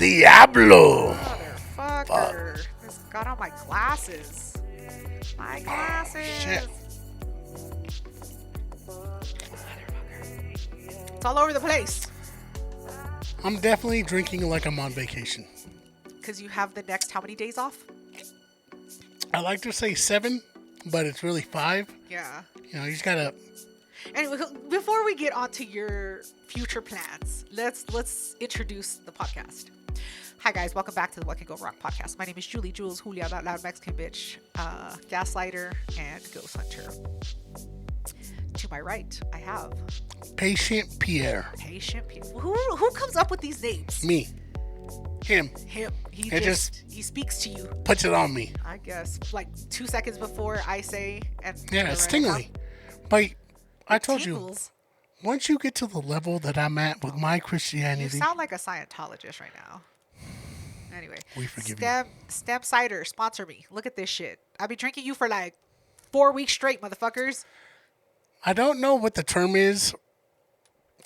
Diablo. Motherfucker. Fuck. Just got on my glasses. My glasses. Shit. It's all over the place. I'm definitely drinking like I'm on vacation. Because you have the next how many days off? I like to say 7, but it's really 5. Yeah. You know, you just gotta. Anyway, before we get onto your future plans, let's introduce the podcast. Hi guys, welcome back to the What Can Go Wrong podcast. My name is Jules, Julia, that loud Mexican bitch, gaslighter, and ghost hunter. To my right, I have Patient Pierre. Patient Pierre. Who comes up with these names? Me. Him. He speaks to you. Puts it on me. I guess like 2 seconds before I say. And Yeah, it's tingly. But I told tingles. you, once you get to the level that I'm at with my Christianity. You sound like a Scientologist right now. Anyway, we forgive you. Stem Cider, sponsor me. Look at this shit. I've been drinking you for like 4 weeks straight, motherfuckers. I don't know what the term is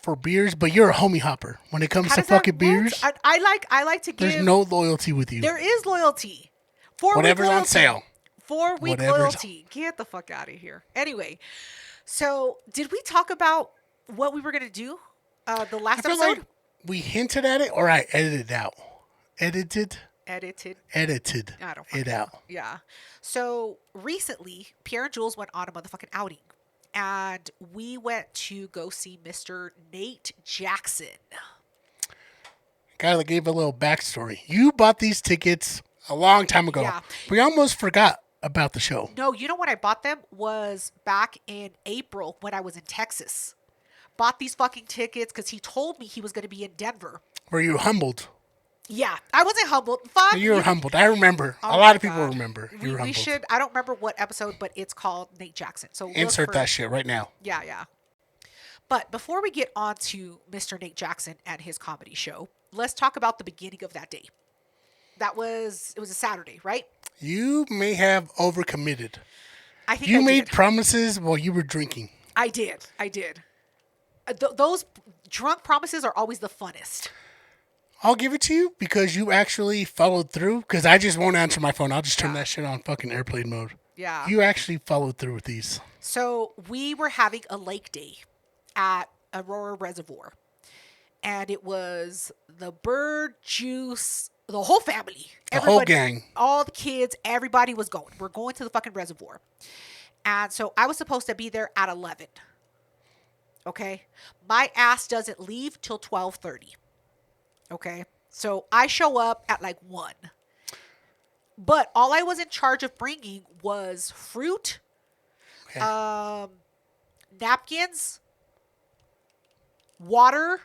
for beers, but you're a homie hopper when it comes to fucking beers. I like to give. There's no loyalty with you. There is loyalty. 4 Whatever's week on sale. 4 week loyalty. Get the fuck out of here. Anyway, so did we talk about what we were gonna do the last episode? Like we hinted at it, or I edited it out. Edited I don't it out. Yeah. So recently, Pierre and Jules went on a motherfucking outing. And we went to go see Mr. Nate Jackson. Gotta give a little backstory. You bought these tickets a long time ago. Yeah. We almost forgot about the show. No, you know when I bought them was back in April when I was in Texas. Bought these fucking tickets because he told me he was going to be in Denver. Were you humbled? Yeah, I wasn't humbled. Fuck. You were humbled. I remember. Oh a lot of my people God. remember. You were We humbled. should. I don't remember what episode, but it's called Nate Jackson. So insert that shit right now. Yeah. But before we get on to Mr. Nate Jackson and his comedy show, let's talk about the beginning of that day. It was a Saturday, right? You may have overcommitted. I think you I made did. promises while you were drinking. I did. Those drunk promises are always the funnest. I'll give it to you because you actually followed through. Because I just won't answer my phone. I'll just turn that shit on fucking airplane mode. Yeah. You actually followed through with these. So we were having a lake day at Aurora Reservoir. And it was the Bird, Juice, the whole family. The whole gang. All the kids, everybody was going. We're going to the fucking reservoir. And so I was supposed to be there at 11. Okay? My ass doesn't leave till 12:30. Okay? So I show up at like 1. But all I was in charge of bringing was fruit, napkins, water,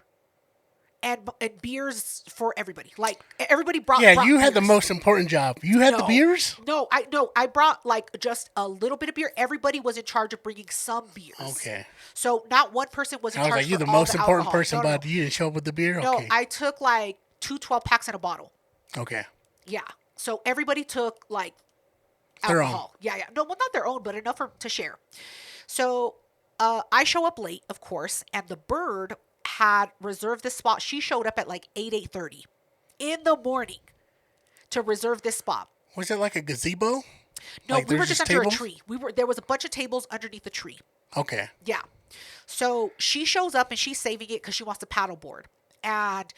and beers for everybody. Like everybody brought. Yeah, brought you had beers. the most important job. You had the beers? No, I brought like just a little bit of beer. Everybody was in charge of bringing some beers. Okay. So not one person was in I was charge. like, you're for the all most important alcohol. person, but you didn't show up with the beer? No, Okay. I took like 2 12-packs in a bottle. Okay. Yeah. So everybody took like Their alcohol. Yeah. No, well, not their own, but enough to share. So I show up late, of course, and the Bird had reserved this spot. She showed up at like 8:30 in the morning to reserve this spot. Was it like a gazebo? No, like we were just under tables? a tree. There was a bunch of tables underneath the tree. Okay. Yeah. So she shows up and she's saving it because she wants to paddleboard. And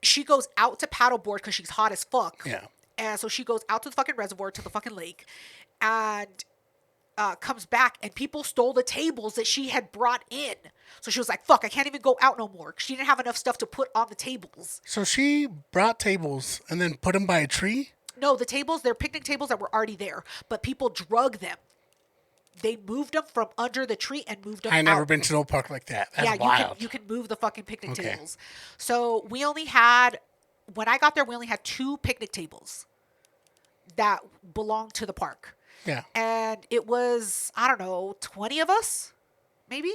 she goes out to paddleboard because she's hot as fuck. Yeah. And so she goes out to the fucking reservoir, to the fucking lake, and comes back, and people stole the tables that she had brought in. So she was like, fuck, I can't even go out no more. She didn't have enough stuff to put on the tables. So she brought tables and then put them by a tree? No, the tables, they're picnic tables that were already there, but people drug them. They moved them from under the tree and moved them out. I never been to no park like that. That's wild. You can move the fucking picnic tables. So we only had, when I got there, we only had 2 picnic tables that belonged to the park. Yeah. And it was, I don't know, 20 of us, maybe.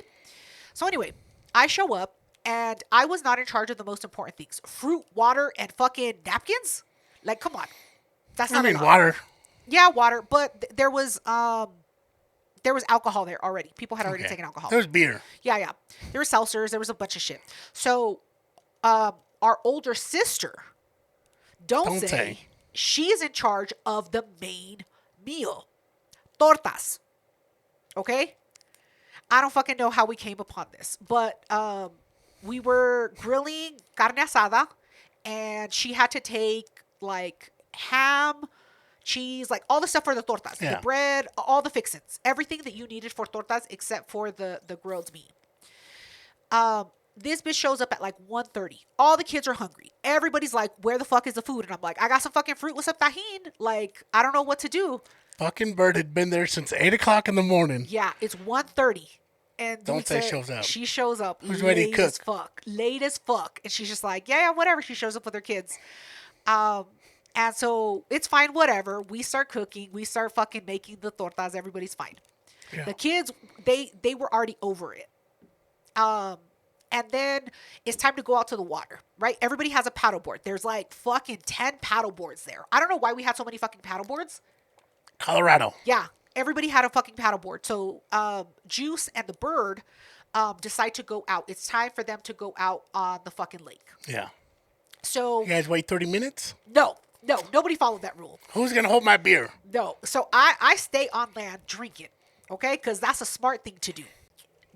So anyway, I show up and I was not in charge of the most important things. Fruit, water, and fucking napkins? Like, come on. That's not enough. Water. Yeah, water. But there was alcohol there already. People had already taken alcohol. There was beer. Yeah. There were seltzers. There was a bunch of shit. So our older sister Don't say. She is in charge of the main meal. Tortas. Okay? I don't fucking know how we came upon this, but we were grilling carne asada, and she had to take like ham, cheese, like all the stuff for the tortas, the bread, all the fixins, everything that you needed for tortas except for the grilled meat. This bitch shows up at like 1:30. All the kids are hungry. Everybody's like, where the fuck is the food? And I'm like, I got some fucking fruit with some tajin. Like, I don't know what to do. Fucking bird had been there since 8 o'clock in the morning. Yeah, it's 1:30. And don't say shows up. She shows up. Who's ready to cook? As fuck. Late as fuck. And she's just like, yeah, whatever. She shows up with her kids. And so it's fine, whatever. We start cooking. We start fucking making the tortas. Everybody's fine. Yeah. The kids, they were already over it. And then it's time to go out to the water, right? Everybody has a paddleboard. There's like fucking 10 paddleboards there. I don't know why we had so many fucking paddleboards. Colorado. Yeah. Everybody had a fucking paddleboard. So Juice and the bird decide to go out. It's time for them to go out on the fucking lake. Yeah. So you guys wait 30 minutes? No, nobody followed that rule. Who's going to hold my beer? No. So I stay on land drinking, okay? Because that's a smart thing to do.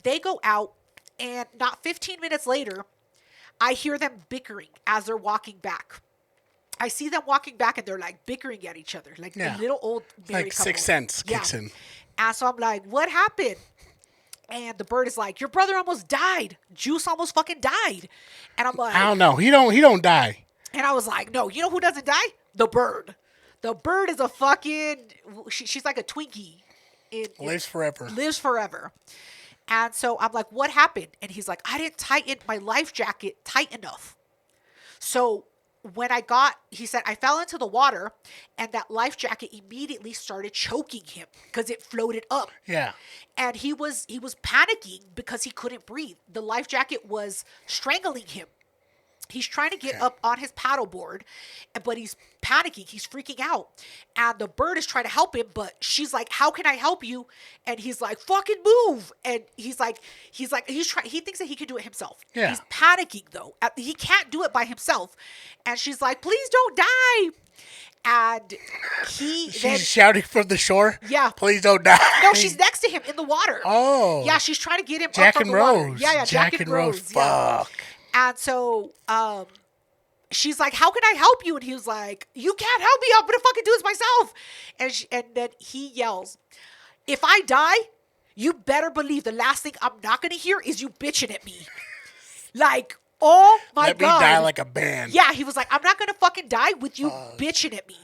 They go out, and not 15 minutes later, I hear them bickering as they're walking back. I see them walking back, and they're like bickering at each other, like a little old married couple. Sixth Sense kicks in. And so I'm like, what happened? And the bird is like, your brother almost died. Juice almost fucking died. And I'm like, I don't know. He don't die. And I was like, no, you know who doesn't die? The bird. The bird is a fucking, she's like a Twinkie. Lives forever. Lives forever. And so I'm like, what happened? And he's like, I didn't tighten my life jacket tight enough. So when he said, I fell into the water, and that life jacket immediately started choking him because it floated up. Yeah. And he was panicking because he couldn't breathe. The life jacket was strangling him. He's trying to get up on his paddleboard, but he's panicking. He's freaking out. And the bird is trying to help him, but she's like, how can I help you? And he's like, fucking move. And he thinks that he can do it himself. Yeah. He's panicking though. He can't do it by himself. And she's like, please don't die. And she's shouting from the shore. Yeah. Please don't die. No, she's next to him in the water. Oh. Yeah, she's trying to get him Jack up from and the Rose. water. Yeah, Jack and Rose. Fuck. And so she's like, how can I help you? And he was like, you can't help me. I'm going to fucking do this myself. And then he yells, if I die, you better believe the last thing I'm not going to hear is you bitching at me. Like, oh my God. Let me die like a band. Yeah, he was like, I'm not going to fucking die with you bitching at me.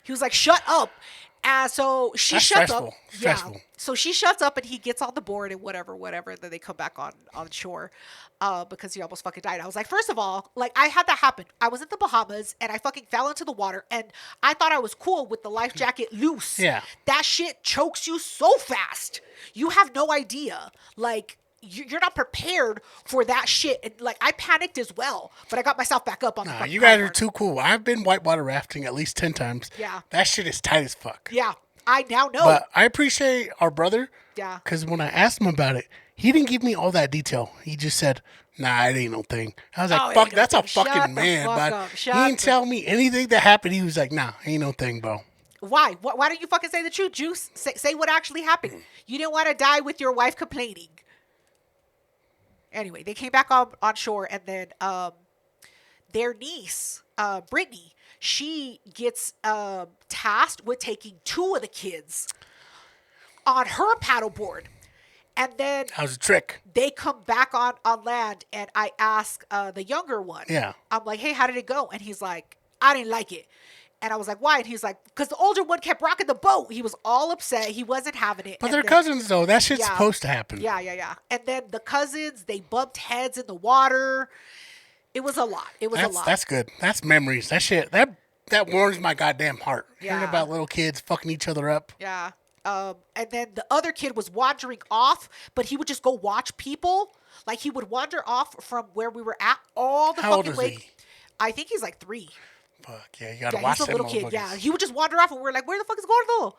He was like, shut up. And so she shuts up. Stressful. Yeah. So she shuts up, and he gets on the board and whatever. And then they come back on shore because he almost fucking died. I was like, first of all, like, I had that happen. I was in the Bahamas, and I fucking fell into the water, and I thought I was cool with the life jacket loose. Yeah. That shit chokes you so fast. You have no idea. Like, you're not prepared for that shit. And like, I panicked as well, but I got myself back up on the fucking you guys are too cool. I've been whitewater rafting at least 10 times. Yeah. That shit is tight as fuck. Yeah. I now know. But I appreciate our brother. Yeah. Because when I asked him about it, he didn't give me all that detail. He just said, nah, it ain't no thing. I was like, fuck, that's a fucking man. But he didn't tell me anything that happened. He was like, nah, ain't no thing, bro. Why? Why don't you fucking say the truth, Juice? Say what actually happened. You didn't want to die with your wife complaining. Anyway, they came back on shore, and then their niece, Brittany, she gets tasked with taking 2 of the kids on her paddleboard. And then that was a trick. They come back on land, and I ask the younger one. Yeah. I'm like, hey, how did it go? And he's like, I didn't like it. And I was like, why? And he's like, because the older one kept rocking the boat. He was all upset. He wasn't having it. But they're cousins, though. That shit's supposed to happen. Yeah. And then the cousins, they bumped heads in the water. It was a lot. That's good. That's memories. That shit, that warms my goddamn heart. Yeah. Hearing about little kids fucking each other up. Yeah. And then the other kid was wandering off, but he would just go watch people. Like, he would wander off from where we were at all the How fucking old is way. he? I think he's like 3. Fuck, yeah, you gotta watch he's a little kid. Yeah, he would just wander off, and we're like, "Where the fuck is Gordo?"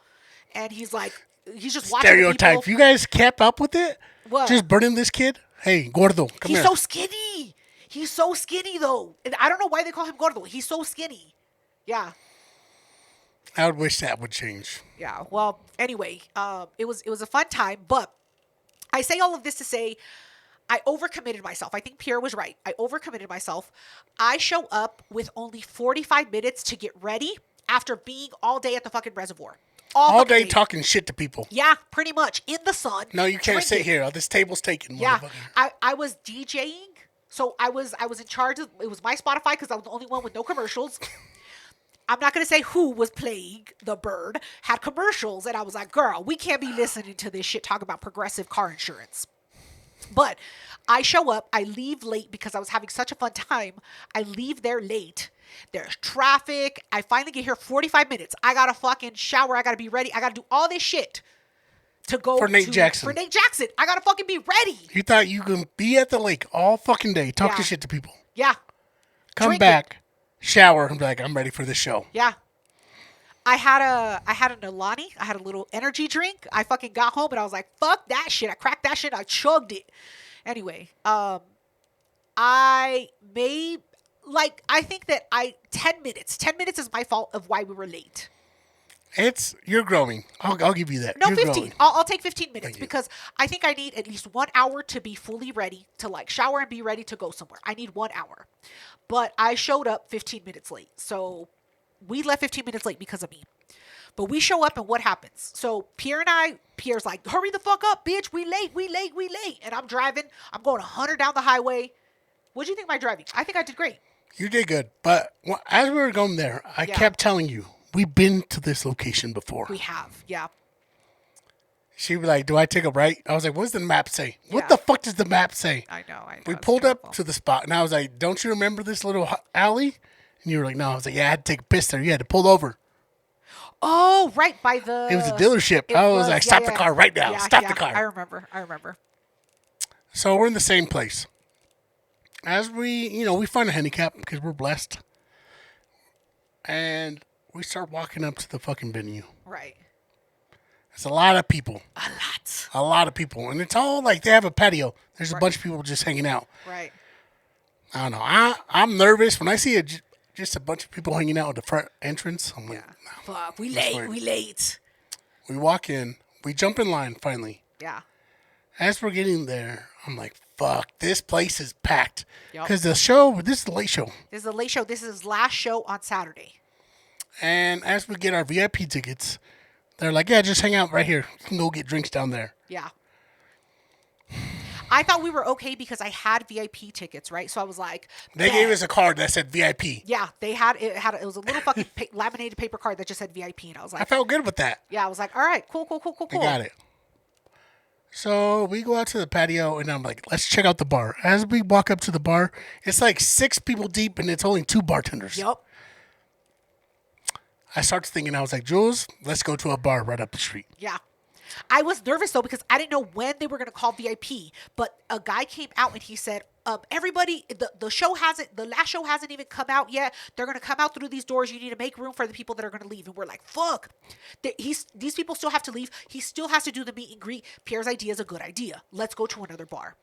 And he's like, he's just watching stereotype. people. You guys kept up with it? What? Just burning this kid? Hey, Gordo, come he's here. so skinny. He's so skinny though, and I don't know why they call him Gordo. He's so skinny. Yeah. I would wish that would change. Yeah. Well, anyway, it was a fun time, but I say all of this to say I overcommitted myself. I think Pierre was right. I overcommitted myself. I show up with only 45 minutes to get ready after being all day at the fucking reservoir. All day talking shit to people. Yeah, pretty much. In the sun. No, you can't sit here. Oh, this table's taken. Yeah. I was DJing. So I was in charge of, it was my Spotify because I was the only one with no commercials. I'm not going to say who was playing the bird, had commercials. And I was like, girl, we can't be listening to this shit talk about progressive car insurance. But I show up, I leave late because I was having such a fun time. I leave there late. There's traffic. I finally get here 45 minutes. I got to fucking shower. I got to be ready. I got to do all this shit to go for Nate Jackson. For Nate Jackson. I got to fucking be ready. You thought you could be at the lake all fucking day, talking shit to people. Yeah. Come back, shower, and be like, I'm ready for this show. Yeah. I had an Alani. I had a little energy drink. I fucking got home and I was like, fuck that shit. I cracked that shit. I chugged it. Anyway, I think that 10 minutes is my fault of why we were late. You're growing. I'll give you that. No, you're 15. Growing. I'll take 15 minutes because I think I need at least 1 hour to be fully ready to like shower and be ready to go somewhere. I need 1 hour, but I showed up 15 minutes late. So we left 15 minutes late because of me. But we show up and what happens? So Pierre's like, hurry the fuck up, bitch. We late. And I'm driving. I'm going 100 down the highway. What do you think of my driving? I think I did great. You did good. But as we were going there, I kept telling you, we've been to this location before. We have. Yeah. She was like, do I take a right? I was like, what does the map say? What the fuck does the map say? I know. We pulled up to the spot and I was like, don't you remember this little alley? And you were like, no. I was like, yeah, I had to take a piss there. You had to pull over. Oh, right. By the... It was a dealership. I was like, stop the car right now. Yeah, stop the car. I remember. So we're in the same place. As we find a handicap because we're blessed. And we start walking up to the fucking venue. Right. There's a lot of people. A lot of people. And it's all like they have a patio. There's a bunch of people just hanging out. Right. I don't know. I'm nervous. When I see just a bunch of people hanging out at the front entrance, I'm like, no, fuck, we late. We walk in. We jump in line finally. Yeah. As we're getting there, I'm like, fuck, this place is packed. Because this is the late show. This is the late show. This is last show on Saturday. And as we get our VIP tickets, they're like, yeah, just hang out right here. You can go get drinks down there. Yeah. I thought we were okay because I had VIP tickets, right? So I was like, they gave us a card that said VIP. Yeah, it was a little fucking laminated paper card that just said VIP, and I was like, I felt good with that. Yeah, I was like, all right, cool. I got it. So we go out to the patio, and I'm like, let's check out the bar. As we walk up to the bar, it's like 6 people deep, and it's only 2 bartenders. Yep. I start thinking, I was like, Jules, let's go to a bar right up the street. Yeah. I was nervous, though, because I didn't know when they were going to call VIP. But a guy came out and he said, everybody, the last show hasn't even come out yet. They're going to come out through these doors. You need to make room for the people that are going to leave. And we're like, fuck. These people still have to leave. He still has to do the meet and greet. Pierre's idea is a good idea. Let's go to another bar.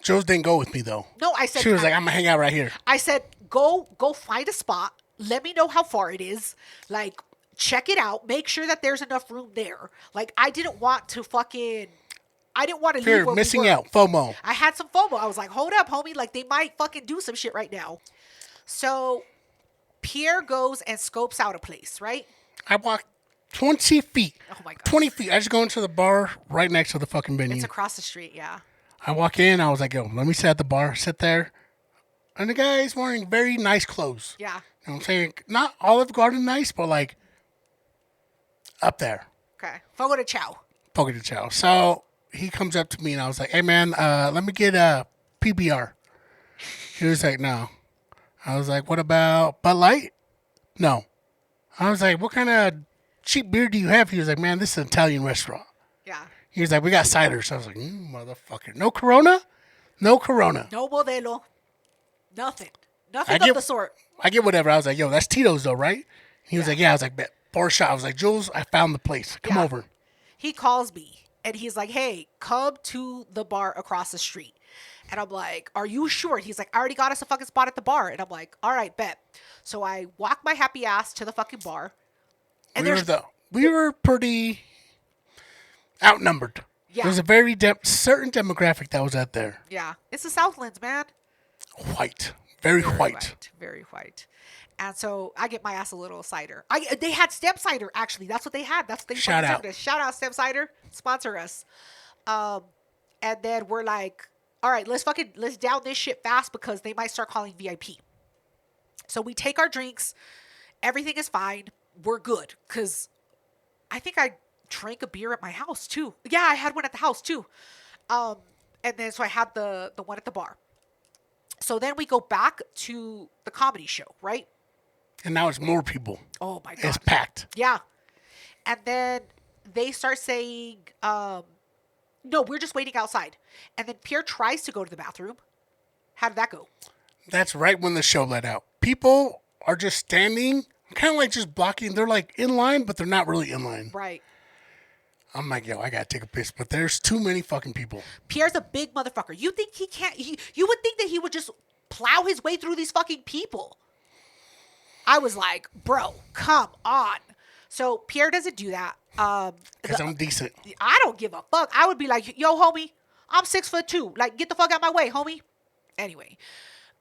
Jules didn't go with me, though. No, I said... She was like, I'm going to hang out right here. I said, go find a spot. Let me know how far it is. Like... check it out. Make sure that there's enough room there. Like, I didn't want to leave where missing we were. out. FOMO. I had some FOMO. I was like, hold up, homie. Like, they might fucking do some shit right now. So, Pierre goes and scopes out a place, right? I walked 20 feet. Oh, my God. 20 feet. I just go into the bar right next to the fucking venue. It's across the street, yeah. I walk in. I was like, yo, let me sit at the bar. Sit there. And the guy's wearing very nice clothes. Yeah. You know what I'm saying? Not Olive Garden nice, but like... up there. Okay. Fogo de Chao. Fogo de Chao. So he comes up to me and I was like, hey man, let me get a PBR. He was like, no. I was like, what about Bud Light? No. I was like, what kind of cheap beer do you have? He was like, man, this is an Italian restaurant. Yeah. He was like, we got ciders. I was like, motherfucker. No Corona? No Corona. No Modelo. Nothing of the sort. I get whatever. I was like, yo, that's Tito's though, right? He was like, yeah. I was like, bet. For a shot. I was like, Jules, I found the place. Come over. He calls me And he's like, hey, come to the bar across the street. And I'm like, are you sure? He's like, I already got us a fucking spot at the bar. And I'm like, all right, bet. So I walk my happy ass to the fucking bar. And we were pretty outnumbered. Yeah. There's a very certain demographic that was out there. Yeah. It's the Southlands, man. White. Very white. Very white. And so I get my ass a little cider. They had Stem Cider, actually. That's what they had. That's what they Shout out. Shout out Stem Cider. Sponsor us. And then we're like, all right, let's down this shit fast because they might start calling VIP. So we take our drinks. Everything is fine. We're good. Because I think I drank a beer at my house too. Yeah, I had one at the house too. And then so I had the one at the bar. So then we go back to the comedy show, right? And now it's more people. Oh my God. It's packed. Yeah. And then they start saying, no, we're just waiting outside. And then Pierre tries to go to the bathroom. How did that go? That's right when the show let out. People are just standing, kind of like just blocking. They're like in line, but they're not really in line. Right. I'm like, yo, I gotta take a piss, but there's too many fucking people. Pierre's a big motherfucker. You think he can't? You would think that he would just plow his way through these fucking people. I was like, bro, come on. So Pierre doesn't do that. Because I'm decent. I don't give a fuck. I would be like, yo, homie, I'm 6'2". Like, get the fuck out my way, homie. Anyway,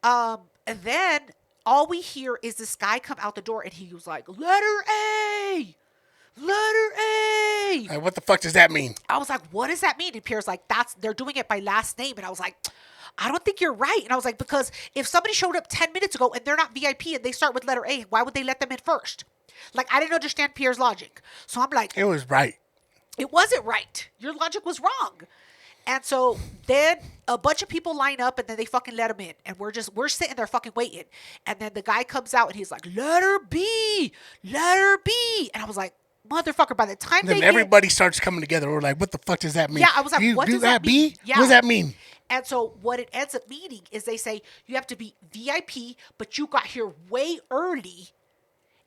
and then all we hear is this guy come out the door, and he was like, letter A. Letter A. Like, what the fuck does that mean? I was like, what does that mean? And Pierre's like, they're doing it by last name. And I was like, I don't think you're right. And I was like, because if somebody showed up 10 minutes ago and they're not VIP and they start with letter A, why would they let them in first? Like, I didn't understand Pierre's logic. So I'm like, it was right. It wasn't right. Your logic was wrong. And so then a bunch of people line up and then they fucking let him in. And we're sitting there fucking waiting. And then the guy comes out and he's like, letter B. Letter B. And I was like, motherfucker, by the time then everybody starts coming together. We're like, what the fuck does that mean? Yeah, I was like, what does that mean? Yeah. What does that mean? And so what it ends up meaning is they say you have to be VIP, but you got here way early.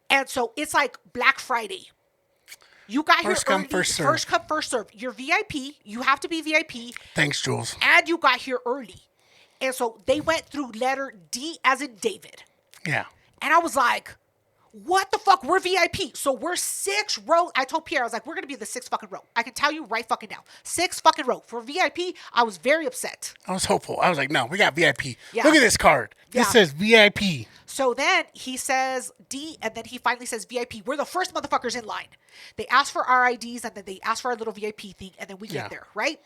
And so it's like Black Friday. You got first here come, early. First serve. First come, first serve. You're VIP. You have to be VIP. Thanks, Jules. And you got here early. And so they went through letter D as in David. Yeah. And I was like, what the fuck? We're VIP. So we're 6 row. I told Pierre, I was like, we're going to be in the 6th fucking row. I can tell you right fucking now. 6th fucking row. For VIP, I was very upset. I was hopeful. I was like, no, we got VIP. Yeah. Look at this card. This says VIP. So then he says D, and then he finally says VIP. We're the first motherfuckers in line. They ask for our IDs, and then they ask for our little VIP thing, and then we get there, right?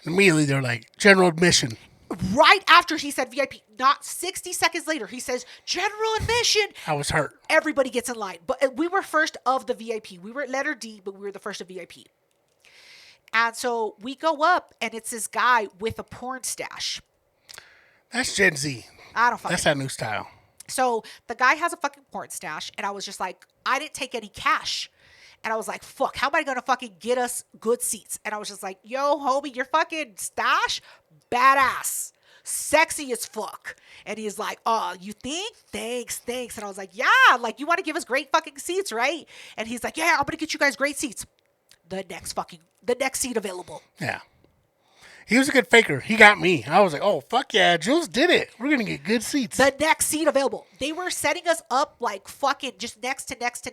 Immediately, they're like, general admission. Right after he said VIP, not 60 seconds later, he says general admission. I was hurt. Everybody gets in line. But we were first of the VIP. We were at letter D, but we were the first of VIP. And so we go up, and it's this guy with a porn stash. That's Gen Z. I don't fucking That's that new style. So the guy has a fucking porn stash, and I was just like, I didn't take any cash. And I was like, fuck, how am I going to fucking get us good seats? And I was just like, yo, homie, your fucking stash, badass, sexy as fuck. And he's like, oh, you think? Thanks. And I was like, yeah, like, you want to give us great fucking seats, right? And he's like, yeah, I'm going to get you guys great seats. The next seat available. Yeah. He was a good faker. He got me. I was like, oh, fuck yeah. Jules did it. We're going to get good seats. The next seat available. They were setting us up like fucking just next to next.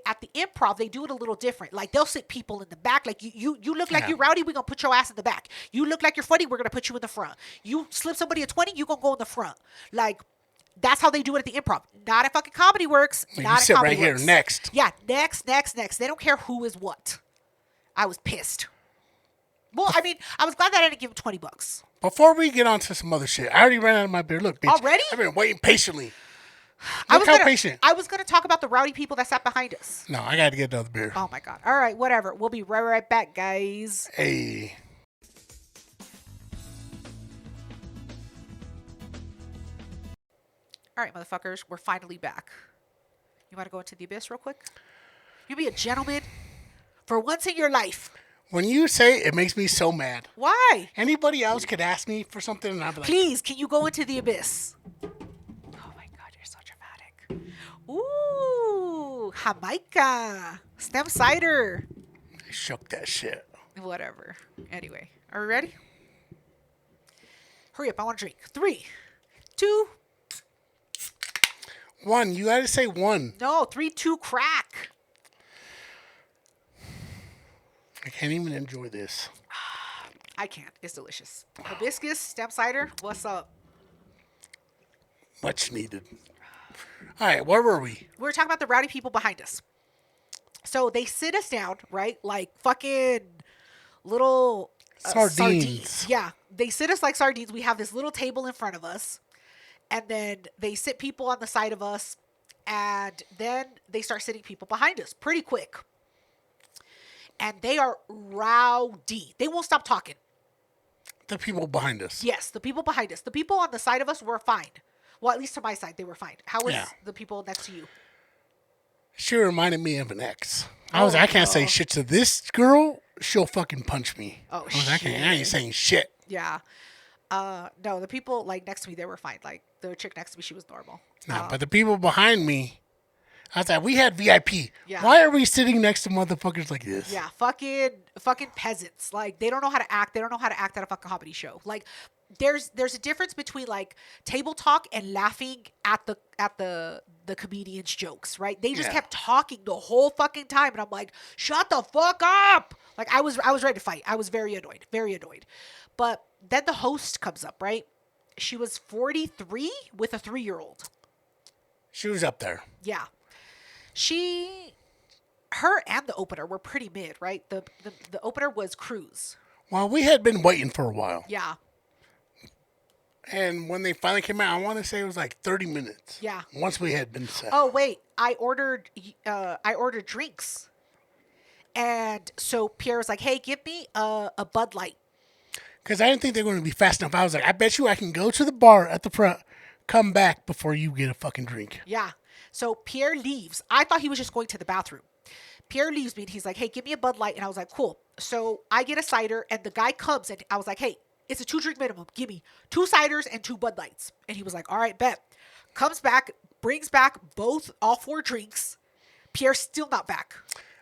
At the Improv, they do it a little different. Like, they'll sit people in the back. Like, you look like you're rowdy, we're going to put your ass in the back. You look like you're funny, we're going to put you in the front. You slip somebody a 20, you're going to go in the front. Like, that's how they do it at the Improv. Not at fucking Comedy Works. You not sit at Comedy right Works. here, next. Yeah, next. They don't care who is what. I was pissed. Well, I mean, I was glad that I didn't give him $20. Before we get on to some other shit, I already ran out of my beer. Look, bitch. Already? I've been waiting patiently. I Look how patient. I was going to talk about the rowdy people that sat behind us. No, I got to get another beer. Oh, my God. All right, whatever. We'll be right back, guys. Hey. All right, motherfuckers. We're finally back. You want to go into the abyss real quick? You be a gentleman for once in your life. When you say it makes me so mad. Why? Anybody else could ask me for something and I'd be like, please, can you go into the abyss? Oh my God, you're so dramatic. Ooh, Jamaica. Stem cider. I shook that shit. Whatever. Anyway, are we ready? Hurry up! I want to drink. 3, 2. 1. You gotta say 1. No, 3, 2. Crack. I can't even enjoy this. I can't. It's delicious. Hibiscus stem cider. What's up? Much needed. All right, where were we? We were talking about the rowdy people behind us. So they sit us down, right? Like fucking little Sardines. Yeah. They sit us like sardines. We have this little table in front of us. And then they sit people on the side of us. And then they start sitting people behind us pretty quick. And they are rowdy. They won't stop talking. The people behind us. Yes, the people behind us. The people on the side of us were fine. Well, at least to my side, they were fine. How was the people next to you? She reminded me of an ex. I can't say shit to this girl. She'll fucking punch me. Oh, I ain't saying shit. Yeah. No, the people like next to me, they were fine. Like the chick next to me, she was normal. No, but the people behind me, I was like, we had VIP. Yeah. Why are we sitting next to motherfuckers like this? Yeah, fucking peasants. Like they don't know how to act. They don't know how to act at a fucking comedy show. Like there's a difference between like table talk and laughing at the comedian's jokes, right? They just kept talking the whole fucking time, and I'm like, shut the fuck up! Like I was ready to fight. I was very annoyed. But then the host comes up, right? She was 43 with a 3-year-old. She was up there. Yeah. Her and the opener were pretty mid, right? The opener was Cruz. Well, we had been waiting for a while. Yeah. And when they finally came out, I want to say it was like 30 minutes. Yeah. Once we had been set. Oh wait, I ordered drinks, and so Pierre was like, "Hey, give me a Bud Light." Because I didn't think they were going to be fast enough. I was like, I bet you I can go to the bar at the front, come back before you get a fucking drink. Yeah. So Pierre leaves. I thought he was just going to the bathroom. Pierre leaves me and he's like, "Hey, give me a Bud Light," and I was like, "Cool." So I get a cider, and the guy comes and I was like, "Hey, it's a 2-drink minimum. Give me 2 ciders and 2 Bud Lights." And he was like, "All right, bet." Comes back, brings back all 4 drinks. Pierre's still not back.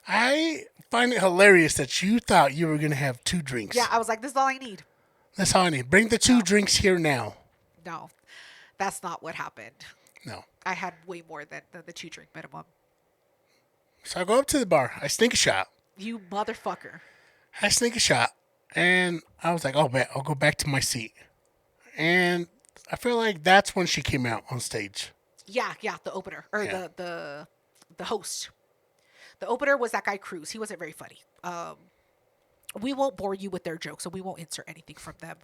I find it hilarious that you thought you were going to have 2 drinks. Yeah, I was like, this is all I need. That's all I need. Bring the 2 drinks here now. No, that's not what happened. No. I had way more than the 2-drink minimum. So I go up to the bar. I sneak a shot. You motherfucker. I sneak a shot. And I was like, oh, man, I'll go back to my seat. And I feel like that's when she came out on stage. Yeah, the opener. Or the host. The opener was that guy Cruz. He wasn't very funny. We won't bore you with their jokes, so we won't insert anything from them.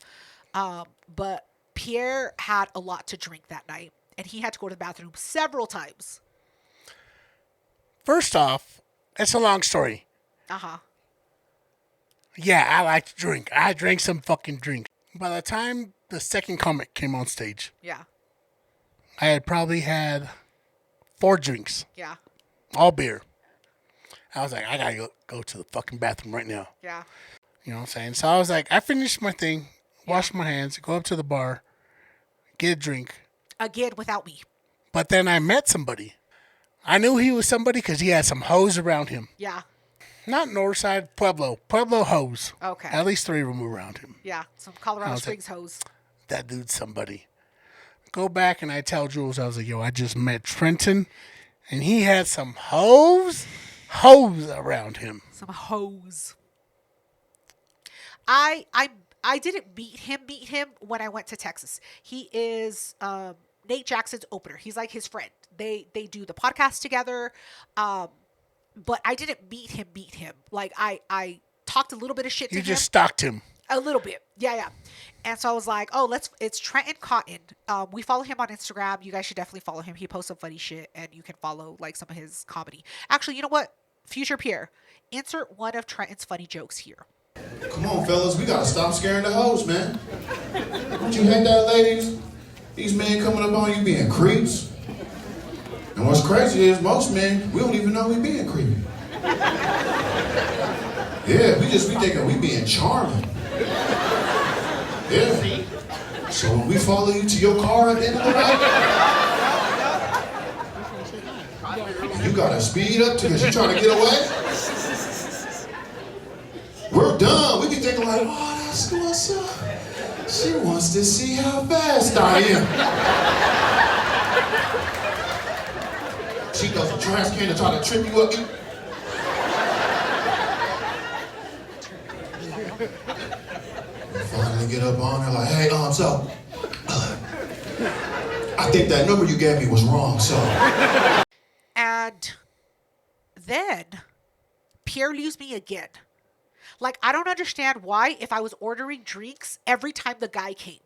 But Pierre had a lot to drink that night, and he had to go to the bathroom several times. First off, it's a long story. Uh-huh. Yeah, I like to drink. I drank some fucking drinks. By the time the second comic came on stage, Yeah. I had probably had 4 drinks. Yeah. All beer. I was like, I gotta go to the fucking bathroom right now. Yeah. You know what I'm saying? So I was like, I finished my thing, wash my hands, go up to the bar, get a drink. Again, without me. But then I met somebody. I knew he was somebody because he had some hoes around him. Yeah. Not Northside, Pueblo hoes. Okay. At least 3 of them around him. Yeah. Some Colorado was Springs hoes. That dude's somebody. Go back and I tell Jules, I was like, yo, I just met Trenton, and he had some hoes around him. Some hoes. I didn't meet him when I went to Texas. He is Nate Jackson's opener. He's like his friend. They do the podcast together. But I didn't meet him. Like I talked a little bit of shit to him. You just stalked him. A little bit. Yeah. And so I was like, oh, it's Trenton Cotton. We follow him on Instagram. You guys should definitely follow him. He posts some funny shit, and you can follow like some of his comedy. Actually, you know what? Future Pierre, insert one of Trenton's funny jokes here. Come on, fellas, we gotta stop scaring the hoes, man. Don't you hate that, ladies? These men coming up on you being creeps. And what's crazy is most men, we don't even know we being creepy. Yeah, we thinking we being charming. Yeah. So when we follow you to your car at the end of the night, you gotta speed up because you're trying to get away. We're done. We be thinking like, oh, that's what's up. She wants to see how fast I am. She goes to trash can to try to trip you up. You finally get up on her like, hey, so, I think that number you gave me was wrong, so. And then Pierre leaves me again. Like, I don't understand why, if I was ordering drinks every time the guy came.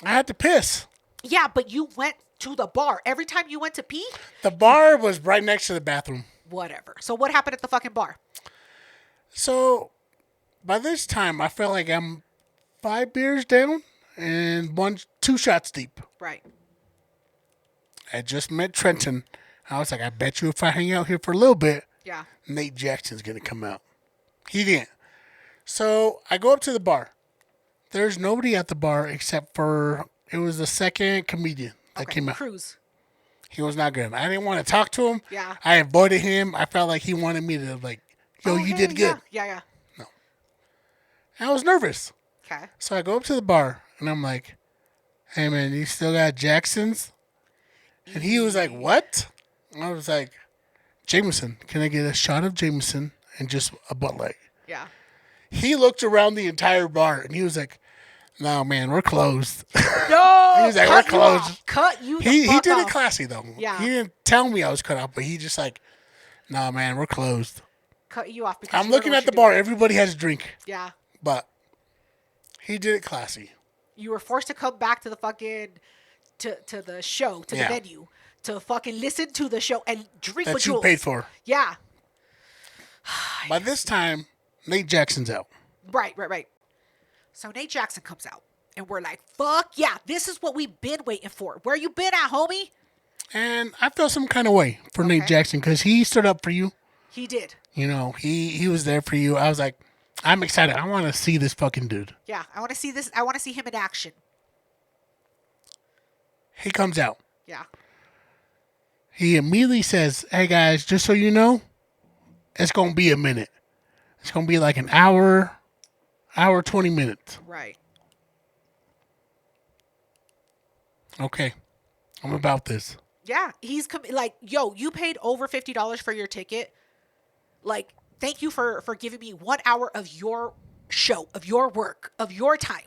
I had to piss. Yeah, but you went to the bar. Every time you went to pee? The bar was right next to the bathroom. Whatever. So what happened at the fucking bar? So, by this time, I felt like I'm 5 beers down and 2 shots deep. Right. I just met Trenton. I was like, I bet you if I hang out here for a little bit, Yeah. Nate Jackson's going to come out. He didn't. So I go up to the bar. There's nobody at the bar except for, it was the second comedian that came out. Cruz. He was not good. I didn't want to talk to him. Yeah. I avoided him. I felt like he wanted me to like, yo, you did good. Yeah. No. I was nervous. Okay. So I go up to the bar and I'm like, hey man, you still got Jackson's? And he was like, what? And I was like, Jameson, can I get a shot of Jameson and just a Bud Light? Yeah. He looked around the entire bar and he was like, no, man, we're closed. No! He was like, we're closed. Cut you He fuck did off. it classy, though. Yeah. He didn't tell me I was cut off, but he just like, no, man, we're closed. Cut you off because I'm you don't looking know at what the you're bar. doing. Everybody has a drink, Yeah. but he did it classy. You were forced to come back to the fucking, to the show, to Yeah. the venue, to fucking listen to the show and drink That with you Jules. paid for. Yeah. By this time, Nate Jackson's out. Right. So Nate Jackson comes out. And we're like, fuck yeah, this is what we've been waiting for. Where you been at, homie? And I felt some kind of way for Nate Okay. Jackson because he stood up for you. He did. You know, he was there for you. I was like, I'm excited. I want to see this fucking dude. Yeah, I want to see this. I want to see him in action. He comes out. Yeah. He immediately says, hey guys, just so you know, it's going to be a minute. It's going to be like an hour, 20 minutes. Right. Okay. I'm about this. Yeah, he's like, yo, you paid over $50 for your ticket. Like, thank you for giving me 1 hour of your show, of your work, of your time.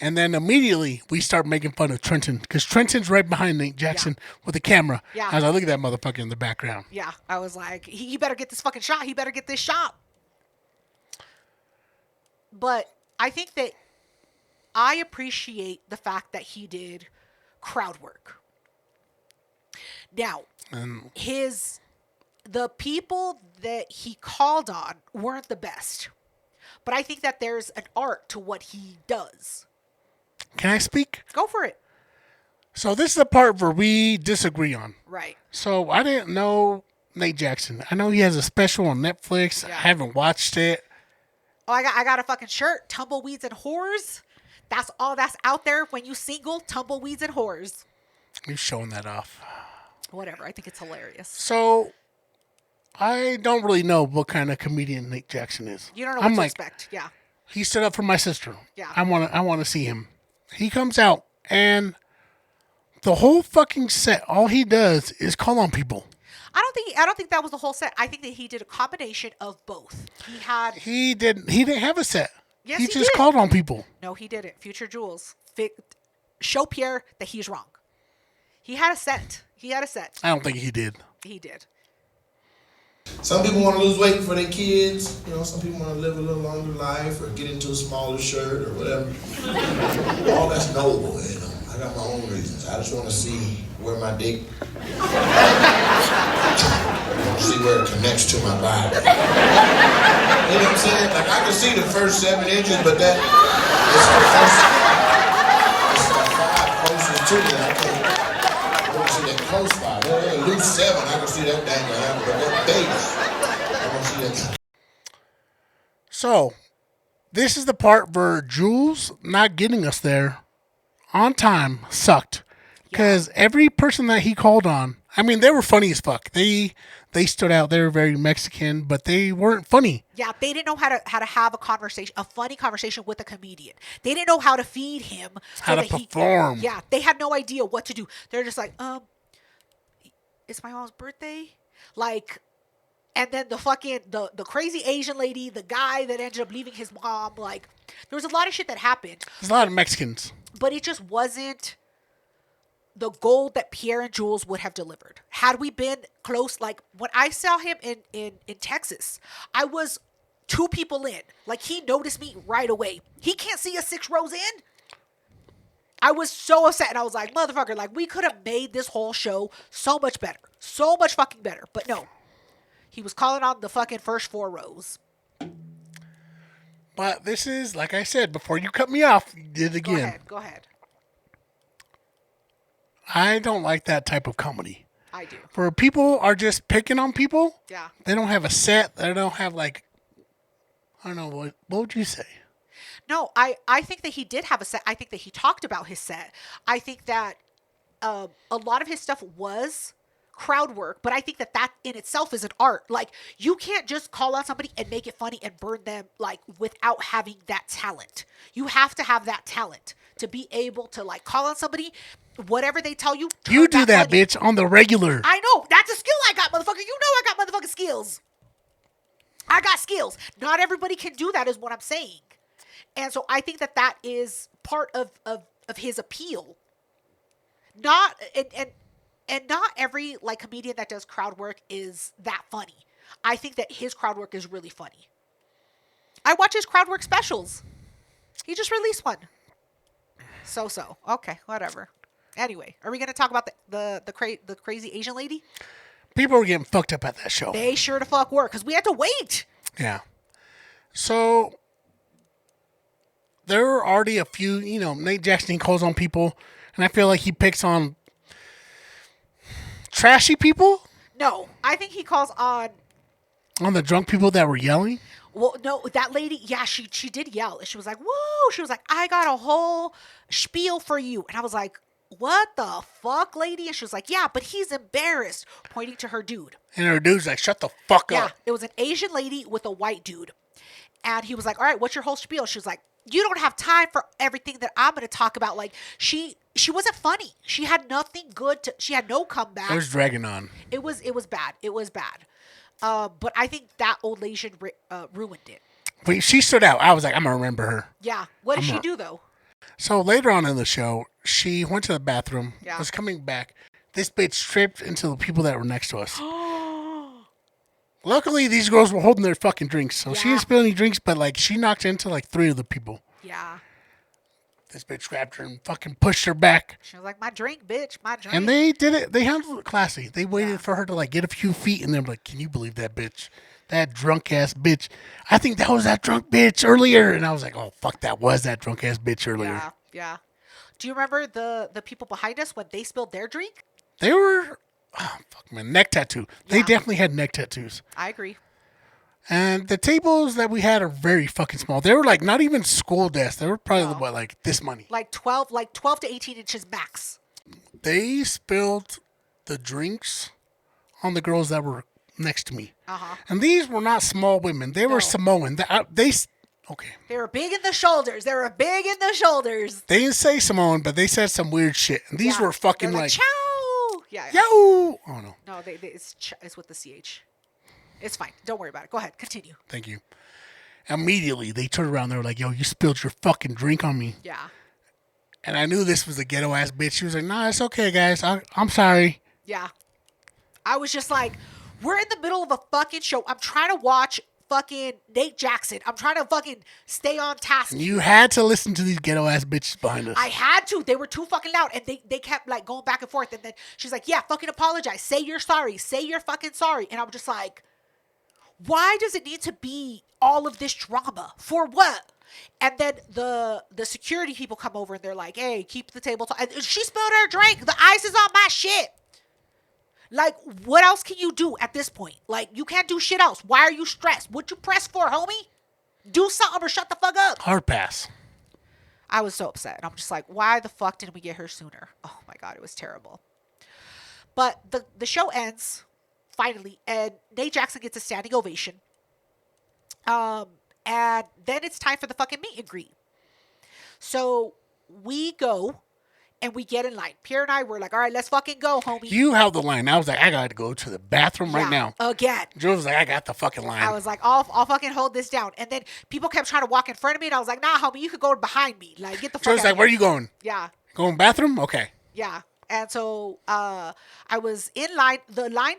And then immediately we start making fun of Trenton because Trenton's right behind Nate Jackson with the camera. Yeah. I was like, look at that motherfucker in the background. Yeah, I was like, he better get this fucking shot. He better get this shot. But I think that I appreciate the fact that he did crowd work. Now, the people that he called on weren't the best. But I think that there's an art to what he does. Can I speak? Go for it. So this is the part where we disagree on. Right. So I didn't know Nate Jackson. I know he has a special on Netflix. Yeah. I haven't watched it. Oh, I got a fucking shirt. Tumbleweeds and Whores. That's all that's out there when you single. Tumbleweeds and Whores. You're showing that off. Whatever. I think it's hilarious. So I don't really know what kind of comedian Nate Jackson is. You don't know what to expect. Yeah. He stood up for my sister. Yeah. I want to see him. He comes out and the whole fucking set, all he does is call on people. I don't think that was the whole set. I think that he did a combination of both. He didn't have a set. Yes, he he just did. called on people. No, he didn't. Future Jules. Show Pierre that he's wrong. He had a set. I don't think he did. He did. Some people want to lose weight for their kids. You know, some people want to live a little longer life or get into a smaller shirt or whatever. All that's noble, you know. I got my own reasons. I just want to see where my dick, see where it connects to my body. You know what I'm saying? Like, I can see the first 7 inches, but it's the 5 closest to me. I want to see that close 5. That loose 7, I can see that dang around, but that base, I want to see that. So, this is the part where Jules not getting us there on time sucked. Because every person that he called on, I mean, they were funny as fuck. They they stood out. They were very Mexican, but they weren't funny. Yeah, they didn't know how to have a conversation, a funny conversation with a comedian. They didn't know how to feed him. How to perform. Yeah, they had no idea what to do. They're just like, it's my mom's birthday. Like, and then the fucking the crazy Asian lady, the guy that ended up leaving his mom. Like, there was a lot of shit that happened. There's a lot of Mexicans. But it just wasn't the gold that Pierre and Jules would have delivered. Had we been close, like when I saw him in Texas, I was 2 people in. Like, he noticed me right away. He can't see us 6 rows in. I was so upset, and I was like, motherfucker, like, we could have made this whole show so much better. So much fucking better. But no. He was calling on the fucking first 4 rows. But this is, like I said, before you cut me off, you did it again. Go ahead. I don't like that type of comedy. I do. Where people are just picking on people. Yeah. They don't have a set. They don't have, like, I don't know, what would you say? No, I think that he did have a set. I think that he talked about his set. I think that a lot of his stuff was crowd work, but I think that in itself is an art. Like, you can't just call out somebody and make it funny and burn them, like, without having that talent. You have to have that talent to be able to, like, call on somebody, whatever they tell you. You do that, funny. Bitch, on the regular. I know. That's a skill I got, motherfucker. You know I got motherfucking skills. I got skills. Not everybody can do that is what I'm saying. And so I think that is part of his appeal. Not and not every, like, comedian that does crowd work is that funny. I think that his crowd work is really funny. I watch his crowd work specials. He just released one. So. Okay, whatever. Anyway, are we going to talk about the crazy Asian lady? People were getting fucked up at that show. They sure the fuck were, because we had to wait. Yeah. So, there were already a few, Nate Jackson, he calls on people, and I feel like he picks on trashy people. No, I think he calls on the drunk people that were yelling. Well, no, that lady, yeah, she did yell. She was like, whoa. She was like, I got a whole spiel for you. And I was like, what the fuck, lady? And she was like, yeah, but he's embarrassed, pointing to her dude. And her dude's like, shut the fuck up. Yeah, it was an Asian lady with a white dude. And he was like, all right, what's your whole spiel? She was like, you don't have time for everything that I'm going to talk about. Like, she wasn't funny. She had nothing good she had no comeback. It was dragging on. It was bad. It was bad. But I think that old Asian ruined it. Wait, she stood out. I was like, I'm going to remember her. Yeah. What did she do, though? So later on in the show, she went to the bathroom, Yeah. was coming back. This bitch tripped into the people that were next to us. Luckily, these girls were holding their fucking drinks. So she didn't spill any drinks, but, like, she knocked into, like, 3 of the people. Yeah. This bitch grabbed her and fucking pushed her back. She was like, my drink, bitch, my drink. And they did it. They handled it classy. They waited for her to, like, get a few feet, and they're like, can you believe that bitch? That drunk-ass bitch. I think that was that drunk bitch earlier. And I was like, oh, fuck, that was that drunk-ass bitch earlier. Yeah. Do you remember the people behind us when they spilled their drink? They were, oh, fuck, man, neck tattoo. They definitely had neck tattoos. I agree. And the tables that we had are very fucking small. They were, like, not even school desks. They were probably, what, like, this money. Like 12 to 18 inches max. They spilled the drinks on the girls that were next to me. Uh-huh. And these were not small women. They were Samoan. Okay. They were big in the shoulders. They didn't say Samoan, but they said some weird shit. And these were fucking like, chow. Yeah. Yo. Oh, no. No, it's with the CH. It's fine. Don't worry about it. Go ahead. Continue. Thank you. Immediately, they turned around. They were like, yo, you spilled your fucking drink on me. Yeah. And I knew this was a ghetto-ass bitch. She was like, nah, it's okay, guys. I'm sorry. Yeah. I was just like, we're in the middle of a fucking show. I'm trying to watch fucking Nate Jackson. I'm trying to fucking stay on task. You had to listen to these ghetto-ass bitches behind us. I had to. They were too fucking loud. And they kept, like, going back and forth. And then she's like, yeah, fucking apologize. Say you're sorry. Say you're fucking sorry. And I'm just like, why does it need to be all of this drama? For what? And then the security people come over and they're like, hey, keep the table. She spilled her drink. The ice is on my shit. Like, what else can you do at this point? Like, you can't do shit else. Why are you stressed? What you pressed for, homie? Do something or shut the fuck up. Hard pass. I was so upset. And I'm just like, why the fuck didn't we get her sooner? Oh, my God. It was terrible. But the show ends. finally, and Nate Jackson gets a standing ovation. And then it's time for the fucking meet and greet. So we go and we get in line. Pierre and I were like, all right, let's fucking go, homie. You held the line. I was like, I got to go to the bathroom right now. Again. Jules was like, I got the fucking line. I was like, I'll fucking hold this down. And then people kept trying to walk in front of me, and I was like, nah, homie, you could go behind me. Like, get the fuck Jules was out like, where are you going? Yeah. Going bathroom? Okay. Yeah. And so I was in line. The line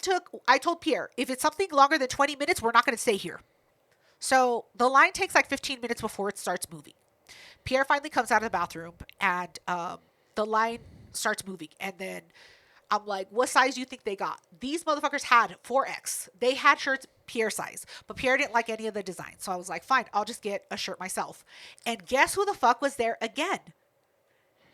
I told Pierre, if it's something longer than 20 minutes, we're not going to stay here. So the line takes like 15 minutes before it starts moving. Pierre finally comes out of the bathroom, and the line starts moving. And then I'm like, what size do you think they got? These motherfuckers had 4X. They had shirts Pierre size, but Pierre didn't like any of the designs. So I was like, fine, I'll just get a shirt myself. And guess who the fuck was there again?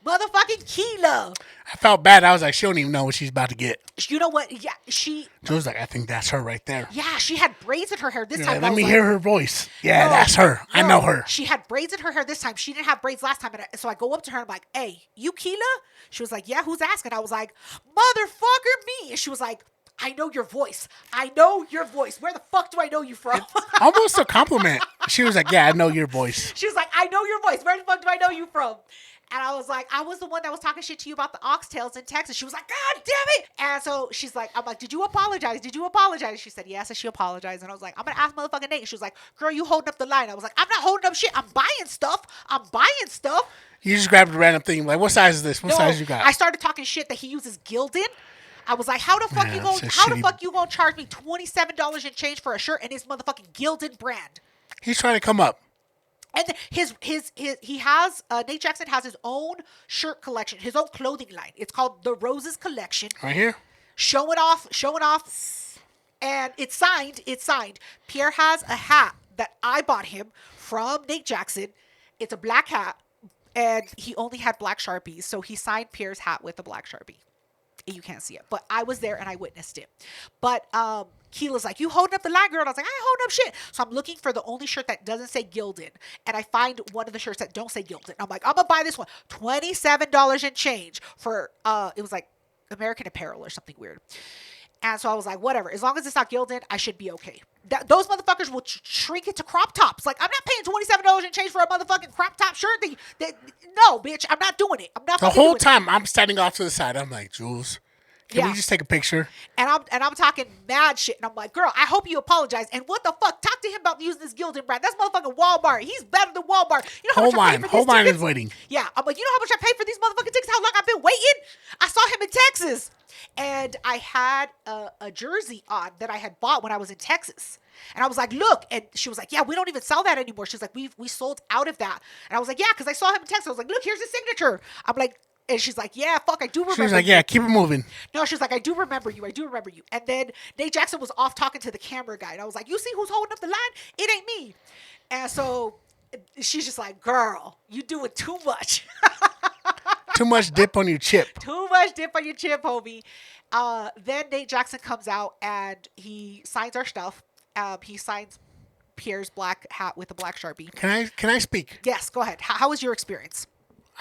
Motherfucking Keela. I felt bad. I was like, she don't even know what she's about to get. You know what? Yeah, she. Jules was like, I think that's her right there. Yeah, she had braids in her hair this time. Let me hear her voice. Yeah, that's her. I know her. She had braids in her hair this time. She didn't have braids last time. So I go up to her and I'm like, hey, you Keela? She was like, yeah, who's asking? I was like, motherfucker me. And she was like, I know your voice. I know your voice. Where the fuck do I know you from? Almost a compliment. She was like, yeah, I know your voice. She was like, I know your voice. Where the fuck do I know you from? And I was like, I was the one that was talking shit to you about the oxtails in Texas. She was like, God damn it. And so she's like, I'm like, did you apologize? Did you apologize? She said, yes. And she apologized. And I was like, I'm going to ask motherfucking Nate. And she was like, girl, you holding up the line. I was like, I'm not holding up shit. I'm buying stuff. You just grabbed a random thing. Like, what size is this? What size you got? I started talking shit that he uses Gildan. I was like, how the fuck you gonna charge me $27 in change for a shirt and his motherfucking Gildan brand? He's trying to come up. And he has Nate Jackson has his own shirt collection, his own clothing line. It's called the Roses Collection. Right here. Showing off. And it's signed. Pierre has a hat that I bought him from Nate Jackson. It's a black hat, and he only had black Sharpies, so he signed Pierre's hat with a black Sharpie. You can't see it, but I was there and I witnessed it. But Keela's like, you holding up the line, girl? And I was like, I ain't holding up shit. So I'm looking for the only shirt that doesn't say Gildan. And I find one of the shirts that don't say Gildan. I'm like, I'm going to buy this one. $27 in change for, it was like American Apparel or something weird. And so I was like, whatever. As long as it's not Gildan, I should be okay. Those motherfuckers will shrink it to crop tops. Like, I'm not paying $27 in change for a motherfucking crop top shirt. No, bitch, I'm not doing it. I'm not. The whole time I'm standing off to the side. I'm like, Jules, can we just take a picture? And I'm talking mad shit. And I'm like, girl, I hope you apologize. And what the fuck? Talk to him about using this Gildan brand. That's motherfucking Walmart. He's better than Walmart. You know how much I paid for these Whole line tickets? is waiting. Yeah, I'm like, you know how much I paid for these motherfucking tickets? How long I've been waiting? I saw him in Texas. And I had a jersey on that I had bought when I was in Texas. And I was like, look. And she was like, yeah, we don't even sell that anymore. She's like, we sold out of that. And I was like, yeah, because I saw him in Texas. I was like, look, here's his signature. I'm like, and she's like, yeah, fuck, I do remember. She was like, yeah, keep it moving. No, she's like, I do remember you. And then Nate Jackson was off talking to the camera guy. And I was like, you see who's holding up the line? It ain't me. And so she's just like, girl, you doing too much. Too much dip on your chip. Too much dip on your chip, homie. Then Nate Jackson comes out and he signs our stuff. He signs Pierre's black hat with a black Sharpie. Can I speak? Yes, go ahead. How was your experience?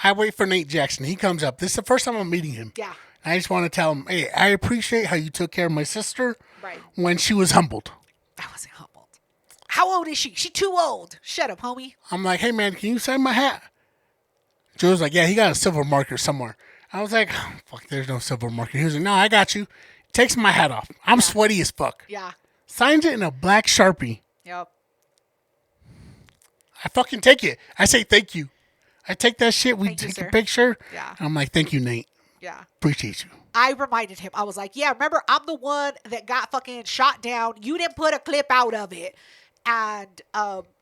I wait for Nate Jackson. He comes up. This is the first time I'm meeting him. Yeah. I just want to tell him, hey, I appreciate how you took care of my sister Right. when she was humbled. I wasn't humbled. How old is she? She too old. Shut up, homie. I'm like, hey, man, can you sign my hat? Joe was like, yeah, he got a silver marker somewhere. I was like, oh, fuck, there's no silver marker. He was like, no, I got you. Takes my hat off. I'm sweaty as fuck. Yeah. Signs it in a black Sharpie. Yep. I fucking take it. I say thank you. I take that shit. We Thank you, take sir. a picture. Yeah. And I'm like, thank you, Nate. Yeah. Appreciate you. I reminded him. I was like, yeah, remember, I'm the one that got fucking shot down. You didn't put a clip out of it. And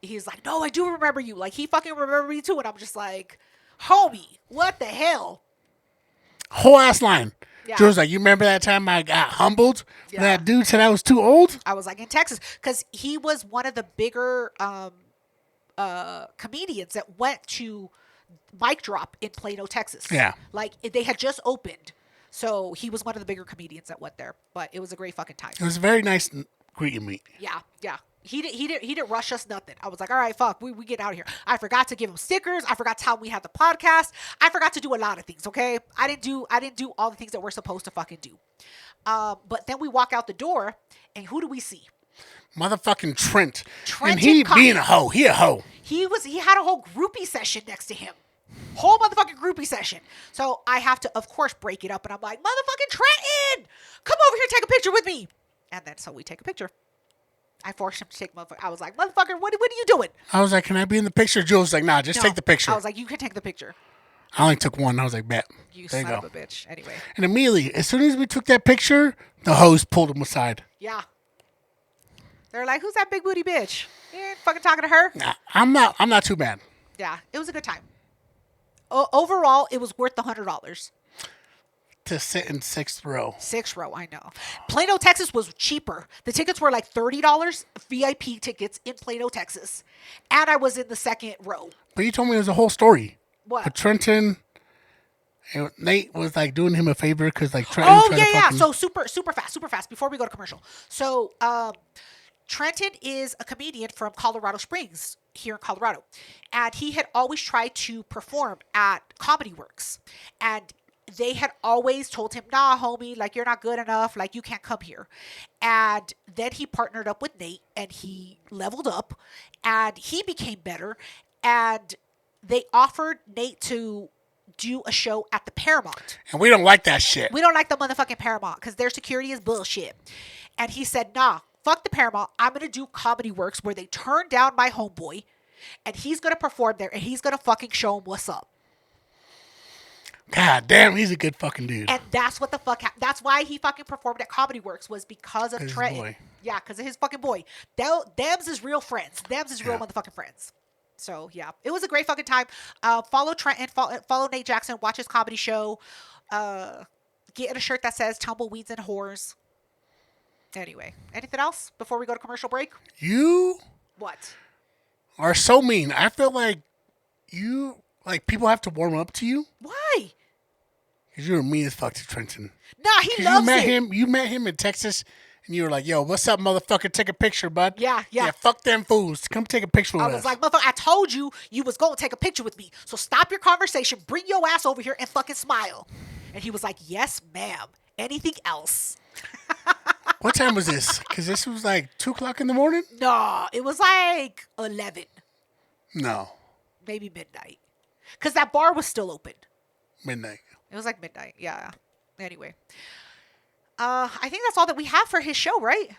he's like, no, I do remember you. Like, he fucking remembered me too. And I'm just like, homie, what the hell? Whole ass line. Yeah. Joe was like, you remember that time I got humbled? Yeah. That dude said I was too old? I was like, in Texas. Because he was one of the bigger comedians that went to Mic Drop in Plano, Texas. Yeah. Like, they had just opened. So he was one of the bigger comedians that went there. But it was a great fucking time. It was a very nice greeting me. Yeah, yeah. He didn't rush us nothing. I was like, all right, fuck, we get out of here. I forgot to give him stickers. I forgot to tell him we had the podcast. I forgot to do a lot of things, okay? I didn't do all the things that we're supposed to fucking do. But then we walk out the door, and who do we see? Motherfucking Trent. Trenton And he Cotton. being a hoe. He a hoe. He had a whole groupie session next to him. Whole motherfucking groupie session. So I have to, of course, break it up. And I'm like, motherfucking Trenton, come over here, take a picture with me. And then so we take a picture. I forced him to take motherfucker. I was like, motherfucker, what are you doing? I was like, can I be in the picture? Jules was like, nah, just No. take the picture. I was like, you can take the picture. I only took one. I was like, bet. You there son you of go. a bitch. Anyway. And immediately, as soon as we took that picture, the hoes pulled him aside. Yeah. They're like, who's that big booty bitch? You ain't fucking talking to her? Nah, I'm not too bad. Yeah. It was a good time. Overall, it was worth the $100. To sit in 6th row. 6th row, I know. Plano, Texas was cheaper. The tickets were like $30 VIP tickets in Plano, Texas. And I was in the 2nd row. But you told me it was a whole story. What? But Trenton, and Nate was like doing him a favor because like Trenton. Oh, tried yeah, to yeah. fucking- So super fast before we go to commercial. So, Trenton is a comedian from Colorado Springs here in Colorado. And he had always tried to perform at Comedy Works. And they had always told him, nah, homie, like, you're not good enough. Like, you can't come here. And then he partnered up with Nate and he leveled up and he became better. And they offered Nate to do a show at the Paramount. And we don't like that shit. We don't like the motherfucking Paramount because their security is bullshit. And he said, nah, fuck the Paramount. I'm going to do Comedy Works where they turn down my homeboy and he's going to perform there and he's going to fucking show him what's up. God damn, he's a good fucking dude. And that's what the fuck happened. That's why he fucking performed at Comedy Works was because of His Trenton. boy. Yeah, because of his fucking boy. Them's is real friends. Them's is real Yeah. motherfucking friends. So, yeah. It was a great fucking time. Follow Trenton. Follow Nate Jackson. Watch his comedy show. Get in a shirt that says Tumbleweeds and Whores. Anyway. Anything else before we go to commercial break? You What? are so mean. I feel like people have to warm up to you. Why? Because you were mean as fuck to Trenton. Nah, he 'Cause loves it. You met him in Texas, and you were like, yo, what's up, motherfucker? Take a picture, bud. Yeah. Yeah, fuck them fools. Come take a picture with I us. was like, motherfucker, I told you was going to take a picture with me. So stop your conversation, bring your ass over here and fucking smile. And he was like, yes, ma'am. Anything else? What time was this? Because this was like 2 o'clock in the morning? No, it was like 11, No, maybe midnight. Because that bar was still open. midnight. It was like midnight, yeah. Anyway. I think that's all that we have for his show, right?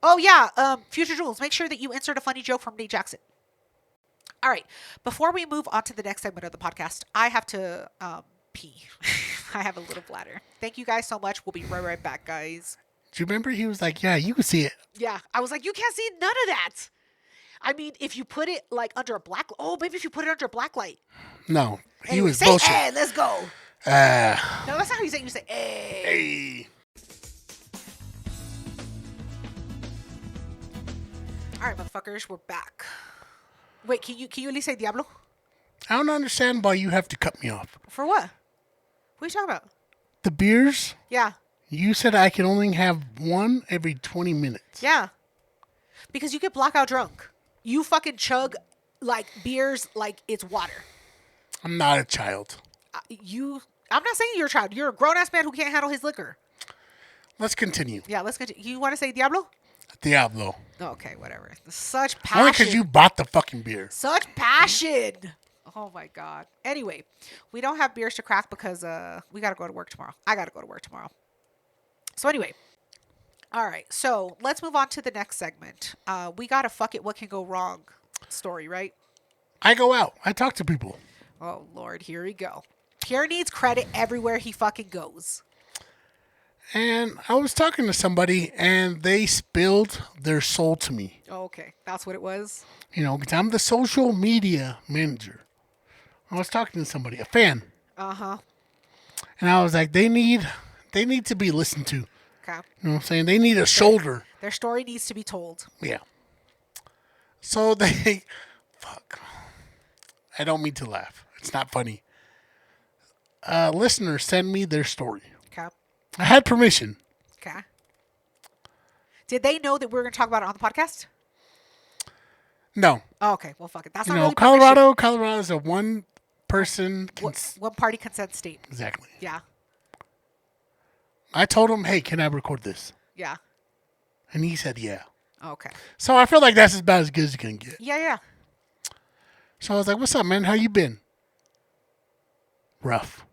Oh, yeah. Future Jules, make sure that you insert a funny joke from Nate Jackson. All right. Before we move on to the next segment of the podcast, I have to pee. I have a little bladder. Thank you guys so much. We'll be right back, guys. Do you remember he was like, yeah, you can see it. Yeah. I was like, you can't see none of that. I mean, if you put it like under a black... Oh, maybe if you put it under a black light. No, he Anyway, was say, bullshit. hey, let's go. Uh, No, that's not how you say it. You say, hey. hey. All right, motherfuckers, we're back. Wait, can you at least say Diablo? I don't understand why you have to cut me off. For what? What are you talking about? The beers, Yeah. you said I can only have one every 20 minutes. Yeah. Because you get blackout drunk. You fucking chug like beers like it's water. I'm not a child. I'm not saying you're a child. You're a grown ass man who can't handle his liquor. Let's continue. Yeah, let's continue. You want to say Diablo? Diablo. Okay, whatever. Such Only passion. because you bought the fucking beer. Such passion. Oh my God. Anyway, we don't have beers to crack because we got to go to work tomorrow. I got to go to work tomorrow. So anyway. All right. So let's move on to the next segment. We got a fuck it, what can go wrong story, right? I go out. I talk to people. Oh, Lord. Here we go. Pierre needs credit everywhere he fucking goes. And I was talking to somebody, and they spilled their soul to me. Oh, okay. That's what it was? You know, because I'm the social media manager. I was talking to somebody, a fan. Uh-huh. And I was like, they need to be listened to. Okay. You know what I'm saying? They need a shoulder. Their story needs to be told. Yeah. So they... Fuck. I don't mean to laugh. It's not funny. A listener sent me their story. Okay. I had permission. Okay. Did they know that we were going to talk about it on the podcast? No. Oh, okay. Well, fuck it. That's You not know, really permission. Colorado is a one-person... One party consent state. Exactly. Yeah. I told him, hey, can I record this? Yeah. And he said, yeah. Okay. So I feel like that's about as good as you can get. Yeah, yeah. So I was like, what's up, man? How you been? Rough.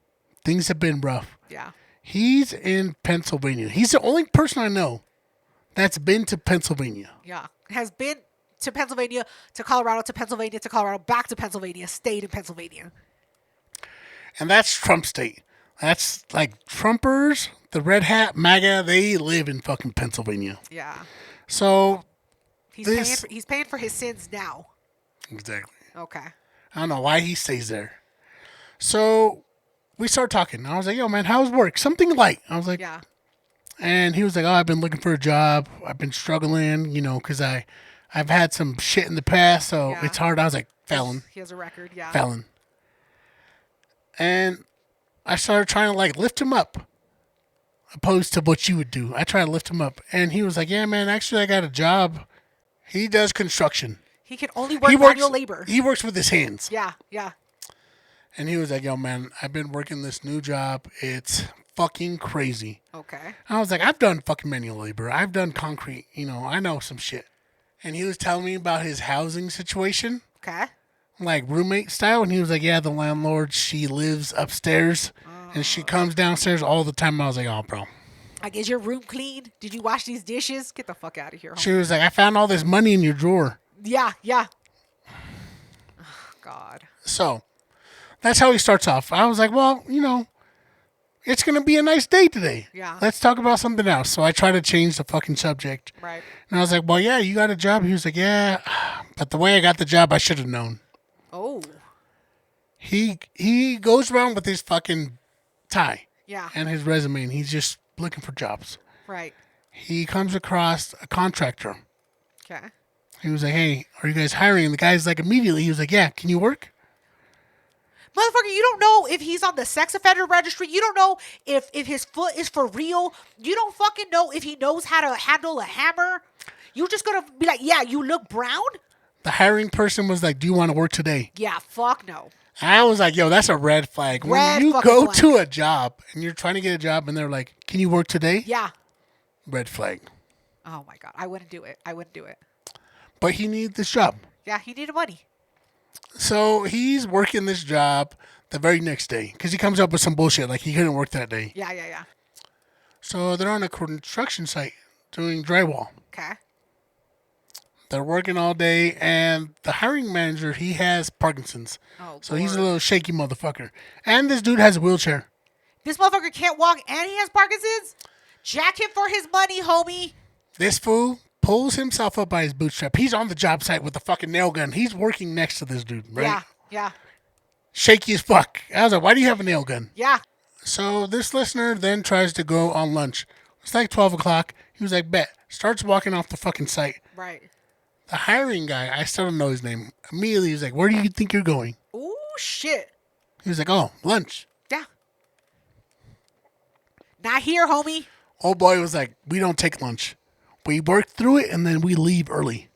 Things have been rough. Yeah. He's in Pennsylvania. He's the only person I know that's been to Pennsylvania. Yeah. Has been to Pennsylvania, to Colorado, to Pennsylvania, to Colorado, back to Pennsylvania, stayed in Pennsylvania. And that's Trump state. That's like Trumpers, the red hat, MAGA, they live in fucking Pennsylvania. Yeah. So He's paying for his sins now. Exactly. Okay. I don't know why he stays there. So we started talking. I was like, yo, man, how's work? Something light. I was like, Yeah. And he was like, oh, I've been looking for a job. I've been struggling, because I've had some shit in the past, so Yeah. it's hard. I was like, felon. He has a record, yeah. Felon. And I started trying to like lift him up, opposed to what you would do. I tried to lift him up, and he was like, "Yeah, man, actually, I got a job." He does construction. He can only work manual labor. He works with his hands. Yeah, yeah. And he was like, "Yo, man, I've been working this new job. It's fucking crazy." Okay. I was like, "I've done fucking manual labor. I've done concrete. I know some shit." And he was telling me about his housing situation. Okay. Like roommate style, and he was like, yeah, the landlord, she lives upstairs and she comes downstairs all the time. I was like, oh, bro. Like, is your room clean? Did you wash these dishes? Get the fuck out of here. She was like, I found all this money in your drawer. Yeah, yeah. Oh, God. So that's how he starts off. I was like, well, it's going to be a nice day today. Yeah. Let's talk about something else. So I tried to change the fucking subject. Right. And I was like, well, yeah, you got a job? He was like, yeah, but the way I got the job, I should have known. Oh. He goes around with his fucking tie. Yeah. And his resume, and he's just looking for jobs. Right. He comes across a contractor. Okay. He was like, hey, are you guys hiring? And the guy's like, immediately, he was like, yeah, can you work? Motherfucker, you don't know if he's on the sex offender registry. You don't know if his foot is for real. You don't fucking know if he knows how to handle a hammer. You're just going to be like, yeah, you look brown? The hiring person was like, do you want to work today? Yeah, fuck no. I was like, yo, that's a red flag. Red when you fucking go flag. to a job and you're trying to get a job and they're like, can you work today? Yeah. Red flag. Oh, my God. I wouldn't do it. But he needed this job. Yeah, he needed money. So he's working this job the very next day because he comes up with some bullshit like he couldn't work that day. Yeah, yeah, yeah. So they're on a construction site doing drywall. Okay. They're working all day, and the hiring manager, he has Parkinson's. Oh, so he's a Lord. little shaky motherfucker. And this dude has a wheelchair. This motherfucker can't walk and he has Parkinson's? Jack him for his money, homie. This fool pulls himself up by his bootstrap. He's on the job site with the fucking nail gun. He's working next to this dude, right? Yeah, yeah, Shaky as fuck. I was like, why do you have a nail gun? yeah. So this listener then tries to go on lunch. It's like 12 o'clock. He was like, bet. Starts walking off the fucking site. Right. The hiring guy, I still don't know his name. Immediately, he's like, where do you think you're going? Ooh, shit. He was like, oh, lunch. Yeah. Not here, homie. Old boy was like, we don't take lunch. We work through it and then we leave early.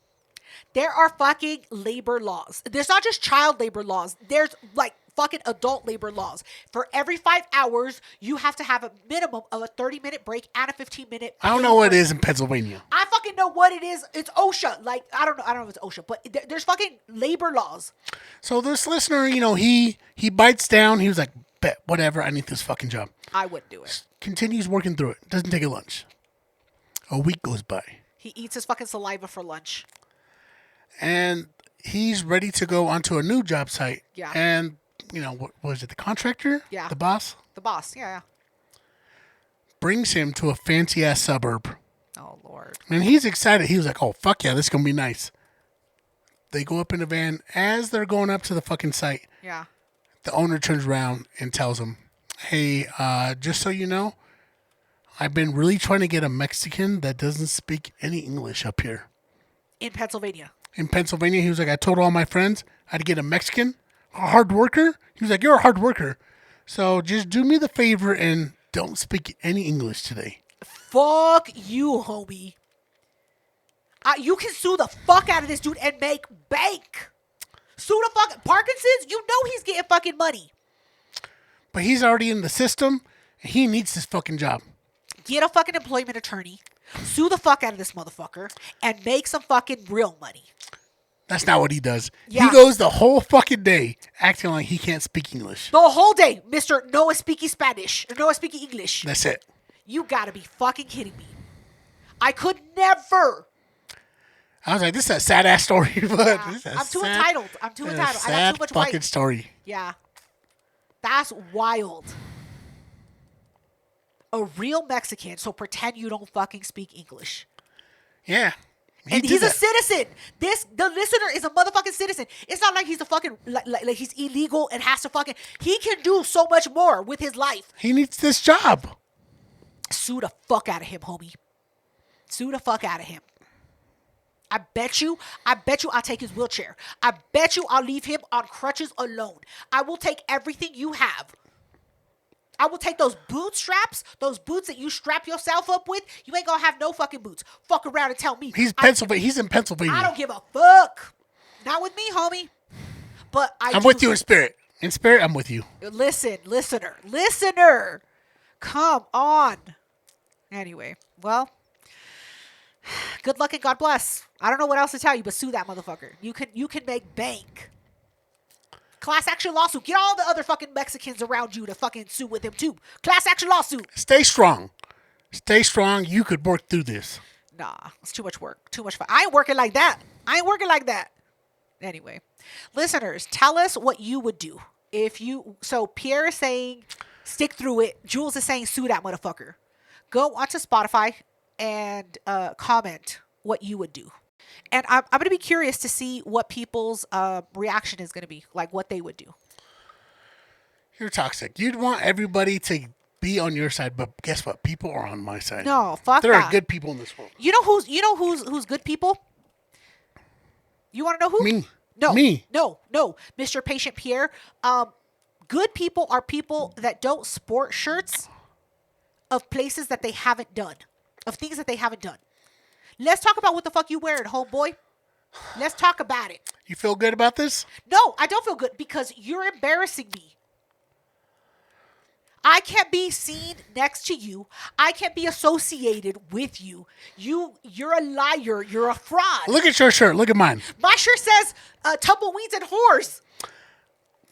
There are fucking labor laws. There's not just child labor laws. There's like fucking adult labor laws. For every 5 hours, you have to have a minimum of a 30-minute break and a 15-minute. I don't know what it is in Pennsylvania. I fucking know what it is. It's OSHA. Like, I don't know if it's OSHA, but there's fucking labor laws. So this listener, he bites down. He was like, bet, whatever. I need this fucking job. I wouldn't do it. Continues working through it. Doesn't take a lunch. A week goes by. He eats his fucking saliva for lunch. And he's ready to go onto a new job site. Yeah. And, what was it? The contractor? Yeah. The boss? The boss. Yeah, yeah. Brings him to a fancy-ass suburb. Oh, Lord. And he's excited. He was like, oh, fuck yeah, this is going to be nice. They go up in a van. As they're going up to the fucking site, Yeah. the owner turns around and tells him, hey, just so you know, I've been really trying to get a Mexican that doesn't speak any English up here. In Pennsylvania. In Pennsylvania, he was like, I told all my friends I had to get a Mexican, a hard worker. He was like, you're a hard worker. So just do me the favor and don't speak any English today. Fuck you, homie. You can sue the fuck out of this dude and make bank. Sue the fuck. Parkinson's, you know he's getting fucking money. But he's already in the system, and he needs this fucking job. Get a fucking employment attorney, sue the fuck out of this motherfucker, and make some fucking real money. That's not what he does. Yeah. He goes the whole fucking day acting like he can't speak English. The whole day, Mr. No speaking Spanish, no speaking English. That's it. You gotta be fucking kidding me. I could never. I was like, this is a sad ass story, but Yeah, this is I'm too entitled. I got too much fucking white. story. Yeah. That's wild. A real Mexican, so pretend you don't fucking speak English. Yeah. And he's a citizen. The listener is a motherfucking citizen. It's not like he's a fucking like he's illegal and has to fucking. He can do so much more with his life. He needs this job. Sue the fuck out of him, homie. Sue the fuck out of him. I bet you I'll take his wheelchair. I bet you I'll leave him on crutches alone. I will take everything you have. I will take those bootstraps, those boots that you strap yourself up with. You ain't gonna have no fucking boots. Fuck around and tell me. He's in Pennsylvania. I don't give a fuck. Not with me, homie. But I'm with you in spirit. In spirit, I'm with you. Listen, listener. Come on. Anyway, well, good luck and God bless. I don't know what else to tell you, but sue that motherfucker. You can make bank. Class action lawsuit. Get all the other fucking Mexicans around you to fucking sue with him too. Class action lawsuit. Stay strong. Stay strong. You could work through this. Nah, it's too much work. Too much fun. I ain't working like that. Anyway, listeners, tell us what you would do if you. So Pierre is saying, stick through it. Jules is saying, sue that motherfucker. Go onto Spotify and comment what you would do. And I'm going to be curious to see what people's reaction is going to be, like what they would do. You're toxic. You'd want everybody to be on your side, but guess what? People are on my side. No, fuck there that. are good people in this world. You know who's good people? You want to know who? Me. No. Me. No. Mr. Patient Pierre. Good people are people that don't sport shirts of places that they haven't done, of things that they haven't done. Let's talk about what the fuck you wearing, homeboy. Let's talk about it. You feel good about this? No, I don't feel good because you're embarrassing me. I can't be seen next to you. I can't be associated with you. You're a liar. You're a fraud. Look at your shirt. Look at mine. My shirt says Tumbleweeds and Whores.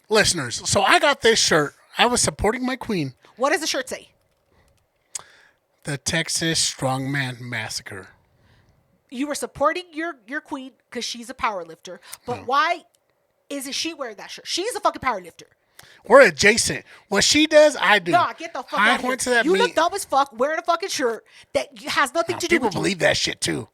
Listeners, so I got this shirt. I was supporting my queen. What does the shirt say? The Texas Strongman Massacre. You were supporting your queen because she's a power lifter. But why isn't she wearing that shirt? She's a fucking power lifter. We're adjacent. What she does, I do. Nah, get the fuck out of here. To that you meet. look dumb as fuck wearing a fucking shirt that has nothing to do with you. People believe that shit too.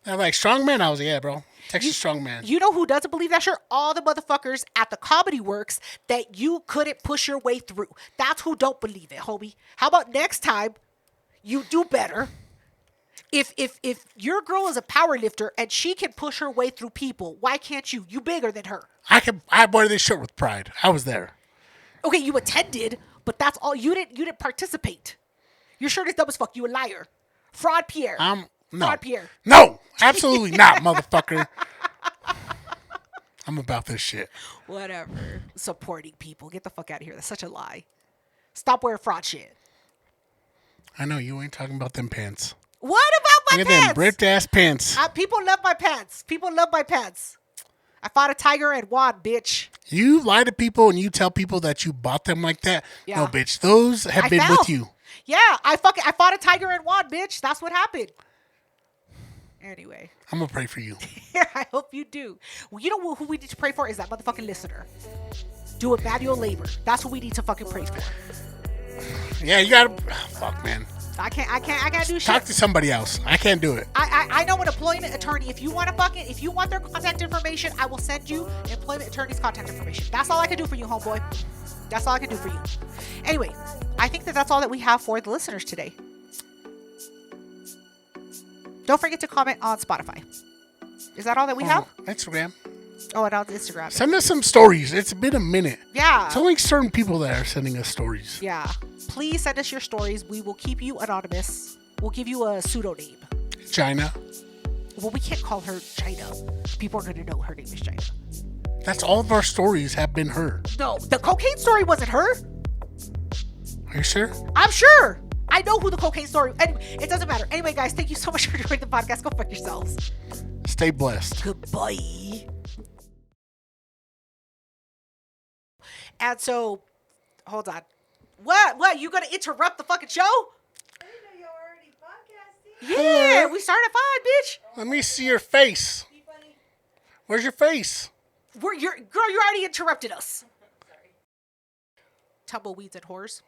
They're like, strongman? I was like, yeah, bro. Texas strongman. You know who doesn't believe that shirt? All the motherfuckers at the Comedy Works that you couldn't push your way through. That's who don't believe it, homie. How about next time you do better? If your girl is a power lifter and she can push her way through people, why can't you? You bigger than her. I wear this shirt with pride. I was there. Okay, you attended, but that's all. You didn't participate. Your shirt is dumb as fuck. You a liar. Fraud Pierre. No. Fraud Pierre. No, absolutely not, motherfucker. I'm about this shit. Whatever. Supporting people. Get the fuck out of here. That's such a lie. Stop wearing fraud shit. I know you ain't talking about them pants. What about my Look at pants? them ripped ass pants. People love my pants. People love my pants. I fought a tiger and won, bitch. You lie to people and you tell people that you bought them like that. Yeah. No, bitch. Those have been with you. Yeah, I fought a tiger and won, bitch. That's what happened. Anyway. I'm going to pray for you. I hope you do. Well, you know who we need to pray for is that motherfucking listener. Do a manual labor. That's what we need to fucking pray for. Yeah, you got to... fuck, man. I can't do shit. Talk to somebody else. I can't do it. I know an employment attorney. If you want their contact information, I will send you employment attorney's contact information. That's all I can do for you, homeboy. That's all I can do for you. Anyway, I think that's all that we have for the listeners today. Don't forget to comment on Spotify. Is that all that we have? Instagram. Oh, and on Instagram. Send us some stories. It's been a minute. Yeah. It's only certain people that are sending us stories. Yeah. Please send us your stories. We will keep you anonymous. We'll give you a pseudonym. China. Well, we can't call her China. People are going to know her name is China. That's all of our stories have been her. No, the cocaine story wasn't her. Are you sure? I'm sure. I know who the cocaine story. Anyway, it doesn't matter. Anyway, guys, thank you so much for joining the podcast. Go fuck yourselves. Stay blessed. Goodbye. And so, hold on. What? You gonna interrupt the fucking show? I didn't know you were already podcasting. Yeah, we started at 5, bitch. Let me see your face. Be funny. Where's your face? Girl, you already interrupted us. Sorry. Tumbleweeds and whores.